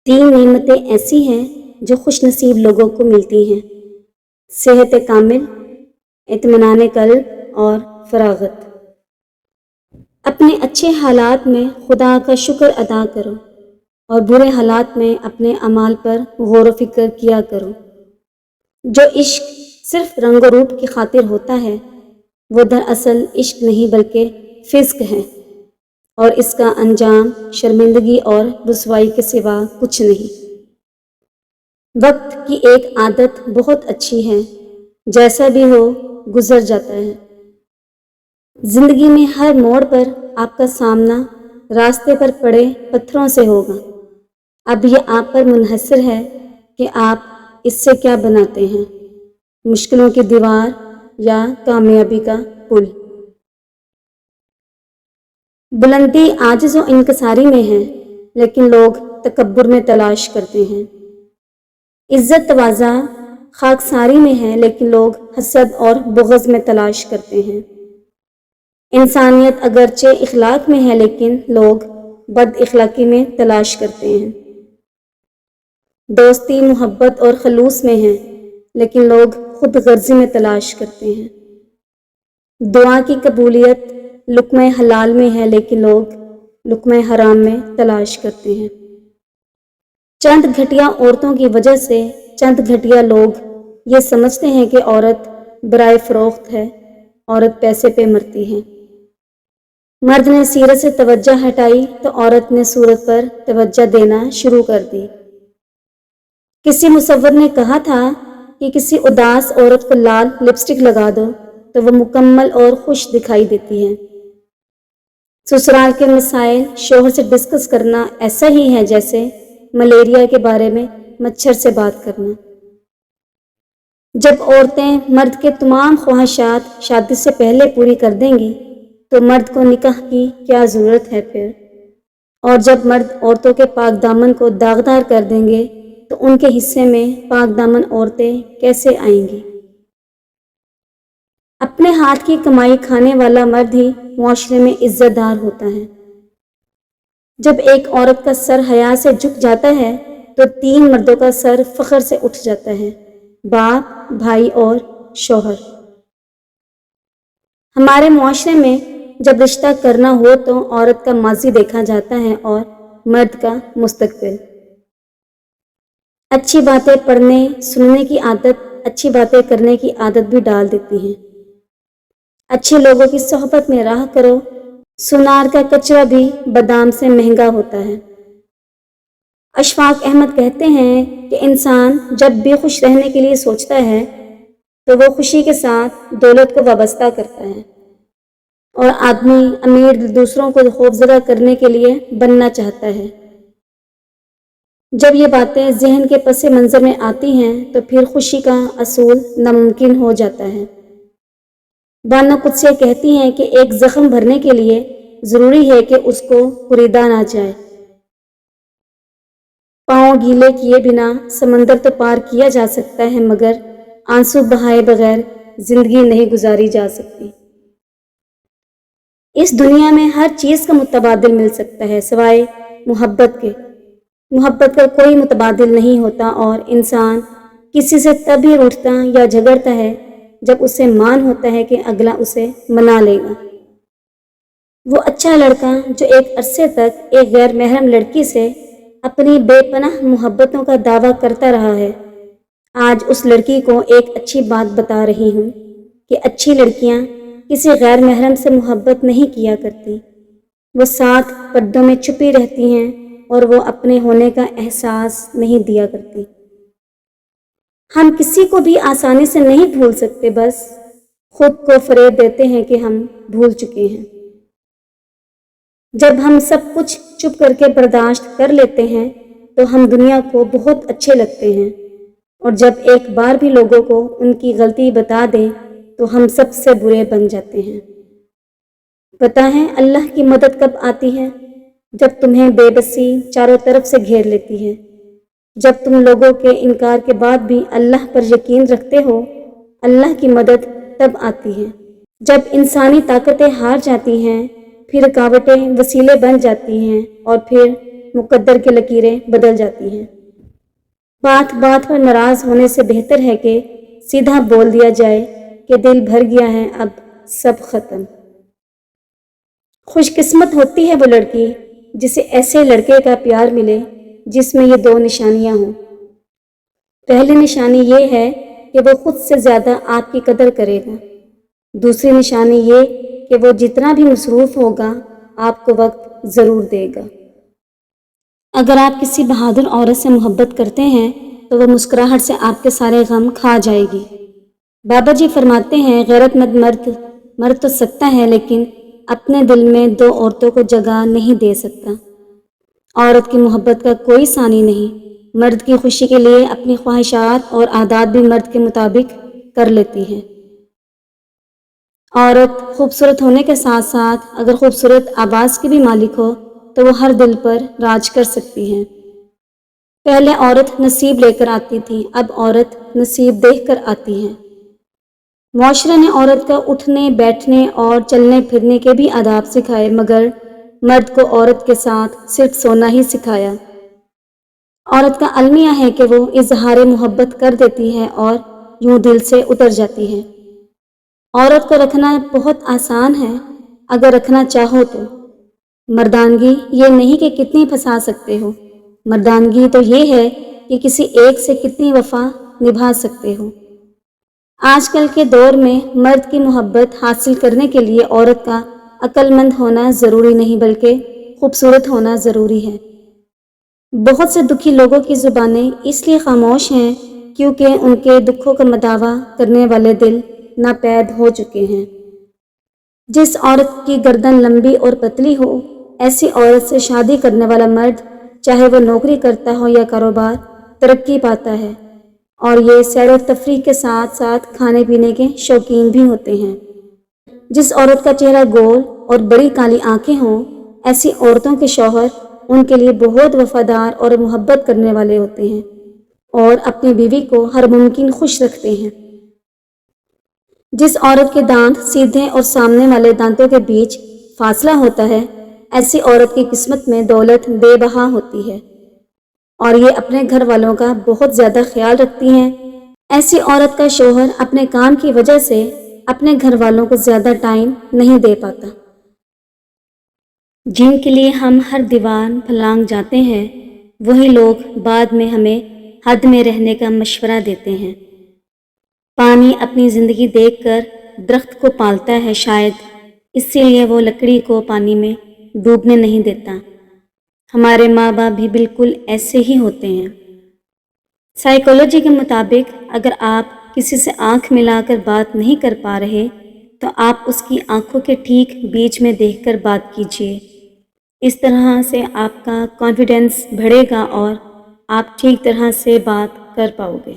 तीन नेमतें ऐसी हैं जो खुश नसीब लोगों को मिलती हैं: सेहत कामिल, इत्मीनान कल्ब और फरागत। अपने अच्छे हालात में खुदा का शुक्र अदा करो और बुरे हालात में अपने अमाल पर गौर व फिक्र किया करो। जो इश्क सिर्फ रंग रूप की खातिर होता है वो दरअसल इश्क नहीं बल्कि फिस्क है, और इसका अंजाम शर्मिंदगी और रुसवाई के सिवा कुछ नहीं। वक्त की एक आदत बहुत अच्छी है, जैसा भी हो गुजर जाता है। जिंदगी में हर मोड़ पर आपका सामना रास्ते पर पड़े पत्थरों से होगा। अब यह आप पर मुनहसर है कि आप इससे क्या बनाते हैं, मुश्किलों की दीवार या कामयाबी का पुल। बुलंदी आजिज़ व इनकसारी में है, लेकिन लोग तकब्बुर में तलाश करते हैं। इज़्ज़त तवाज़ा खाकसारी में है, लेकिन लोग हसद और बुग़्ज़ में तलाश करते हैं। इंसानियत अगरचे इखलाक में है, लेकिन लोग बद इखलाकी में तलाश करते हैं। दोस्ती मोहब्बत और खलूस में है, लेकिन लोग खुद गर्जी में तलाश करते हैं। दुआ की कबूलियत लुक़्मे हलाल में है, लेकिन लोग लुक़्मे हराम में तलाश करते हैं। चंद घटिया औरतों की वजह से चंद घटिया लोग ये समझते हैं कि औरत बराए फ़रोख्त है, औरत पैसे पे मरती है। मर्द ने सीरत से तवज्जो हटाई तो औरत ने सूरत पर तवज्जो देना शुरू कर दी। किसी मुसव्विर ने कहा था कि किसी उदास औरत को लाल लिपस्टिक लगा दो तो वो मुकम्मल और खुश दिखाई देती है। ससुराल के मसाइल शोहर से डिस्कस करना ऐसा ही है जैसे मलेरिया के बारे में मच्छर से बात करना। जब औरतें मर्द के तमाम ख्वाहिशात शादी से पहले पूरी कर देंगी तो मर्द को निकाह की क्या ज़रूरत है फिर। और जब मर्द औरतों के पाक दामन को दागदार कर देंगे तो उनके हिस्से में पाक दामन औरतें कैसे आएंगी। अपने हाथ की कमाई खाने वाला मर्द ही मुआशरे में इज्जतदार होता है। जब एक औरत का सर हया से झुक जाता है तो तीन मर्दों का सर फख्र से उठ जाता है: बाप, भाई और शौहर। हमारे मुआशरे में जब रिश्ता करना हो तो औरत का माजी देखा जाता है और मर्द का मुस्तकबिल। अच्छी बातें पढ़ने सुनने की आदत अच्छी बातें करने की आदत भी डाल देती हैं। अच्छे लोगों की सोहबत में रहा करो, सुनार का कचरा भी बादाम से महंगा होता है। अशफाक अहमद कहते हैं कि इंसान जब भी खुश रहने के लिए सोचता है तो वो खुशी के साथ दौलत को वाबस्ता करता है, और आदमी अमीर दूसरों को खौफजदा करने के लिए बनना चाहता है। जब ये बातें जहन के पस मंज़र में आती हैं तो फिर खुशी का असूल नामुमकिन हो जाता है। बानो कुदसे कहती हैं कि एक ज़ख्म भरने के लिए ज़रूरी है कि उसको कुरीदा ना जाए। पाँव गीले किए बिना समंदर तो पार किया जा सकता है, मगर आंसू बहाए बगैर ज़िंदगी नहीं गुजारी जा सकती। इस दुनिया में हर चीज़ का मुतबादिल मिल सकता है सिवाय मोहब्बत के। मोहब्बत का कोई मुतबादिल नहीं होता, और इंसान किसी से तभी रूठता या झगड़ता है जब उसे मान होता है कि अगला उसे मना लेगा। वो अच्छा लड़का जो एक अरसे तक एक गैर महरम लड़की से अपनी बेपनाह मोहब्बतों का दावा करता रहा है, आज उस लड़की को एक अच्छी बात बता रही हूँ कि अच्छी लड़कियाँ किसी गैर महरम से मोहब्बत नहीं किया करती। वो साथ पर्दों में छुपी रहती हैं और वो अपने होने का एहसास नहीं दिया करती। हम किसी को भी आसानी से नहीं भूल सकते, बस खुद को फरेब देते हैं कि हम भूल चुके हैं। जब हम सब कुछ चुप करके बर्दाश्त कर लेते हैं तो हम दुनिया को बहुत अच्छे लगते हैं, और जब एक बार भी लोगों को उनकी गलती बता दें तो हम सबसे बुरे बन जाते हैं। पता है अल्लाह की मदद कब आती है? जब तुम्हें बेबसी चारों तरफ से घेर लेती है। जब तुम लोगों के इनकार के बाद भी अल्लाह पर यकीन रखते हो, अल्लाह की मदद तब आती है। जब इंसानी ताकतें हार जाती हैं, फिर रुकावटें वसीले बन जाती हैं, और फिर مقدر کی لکیریں بدل جاتی ہیں۔ بات بات پر ناراض ہونے سے بہتر ہے کہ سیدھا بول دیا جائے کہ دل بھر گیا ہے، اب سب ختم۔ خوش قسمت ہوتی ہے وہ لڑکی جسے ایسے لڑکے کا پیار ملے جس میں یہ دو نشانیاں ہوں۔ پہلی نشانی یہ ہے کہ وہ خود سے زیادہ آپ کی قدر کرے گا۔ دوسری نشانی یہ کہ وہ جتنا بھی مصروف ہوگا آپ کو وقت ضرور دے گا۔ اگر آپ کسی بہادر عورت سے محبت کرتے ہیں تو وہ مسکراہٹ سے آپ کے سارے غم کھا جائے گی۔ بابا جی فرماتے ہیں غیرت مند مر تو سکتا ہے لیکن اپنے دل میں دو عورتوں کو جگہ نہیں دے سکتا۔ عورت کی محبت کا کوئی ثانی نہیں۔ مرد کی خوشی کے لیے اپنی خواہشات اور عادات بھی مرد کے مطابق کر لیتی ہے۔ عورت خوبصورت ہونے کے ساتھ ساتھ اگر خوبصورت آواز کی بھی مالک ہو تو وہ ہر دل پر راج کر سکتی ہے۔ پہلے عورت نصیب لے کر آتی تھی، اب عورت نصیب دیکھ کر آتی ہے۔ معاشرے نے عورت کا اٹھنے بیٹھنے اور چلنے پھرنے کے بھی آداب سکھائے، مگر مرد کو عورت کے ساتھ صرف سونا ہی سکھایا۔ عورت کا المیہ ہے کہ وہ اظہار محبت کر دیتی ہے اور یوں دل سے اتر جاتی ہے۔ عورت کو رکھنا بہت آسان ہے اگر رکھنا چاہو تو۔ مردانگی یہ نہیں کہ کتنی پھنسا سکتے ہو، مردانگی تو یہ ہے کہ کسی ایک سے کتنی وفا نبھا سکتے ہو۔ آج کل کے دور میں مرد کی محبت حاصل کرنے کے لیے عورت کا عقل مند ہونا ضروری نہیں بلکہ خوبصورت ہونا ضروری ہے۔ بہت سے دکھی لوگوں کی زبانیں اس لیے خاموش ہیں کیونکہ ان کے دکھوں کا مداوع کرنے والے دل ناپید ہو چکے ہیں۔ جس عورت کی گردن لمبی اور پتلی ہو، ایسی عورت سے شادی کرنے والا مرد چاہے وہ نوکری کرتا ہو یا کاروبار، ترقی پاتا ہے، اور یہ سیر و تفریح کے ساتھ ساتھ کھانے پینے کے شوقین بھی ہوتے ہیں۔ جس عورت کا چہرہ گول اور بڑی کالی آنکھیں ہوں، ایسی عورتوں کے شوہر ان کے لیے بہت وفادار اور محبت کرنے والے ہوتے ہیں اور اپنی بیوی کو ہر ممکن خوش رکھتے ہیں۔ جس عورت کے دانت سیدھے اور سامنے والے دانتوں کے بیچ فاصلہ ہوتا ہے، ایسی عورت کی قسمت میں دولت بے بہا ہوتی ہے اور یہ اپنے گھر والوں کا بہت زیادہ خیال رکھتی ہیں۔ ایسی عورت کا شوہر اپنے کام کی وجہ سے اپنے گھر والوں کو زیادہ ٹائم نہیں دے پاتا۔ جن کے لیے ہم ہر دیوان پھلانگ جاتے ہیں وہی لوگ بعد میں ہمیں حد میں رہنے کا مشورہ دیتے ہیں۔ پانی اپنی زندگی دیکھ کر درخت کو پالتا ہے، شاید اسی لیے وہ لکڑی کو پانی میں ڈوبنے نہیں دیتا۔ ہمارے ماں باپ بھی بالکل ایسے ہی ہوتے ہیں۔ سائیکالوجی کے مطابق اگر آپ کسی سے آنکھ ملا کر بات نہیں کر پا رہے تو آپ اس کی آنکھوں کے ٹھیک بیچ میں دیکھ کر بات کیجیے۔ اس طرح سے آپ کا کانفیڈنس بڑھے گا اور آپ ٹھیک طرح سے بات کر پاؤ گے۔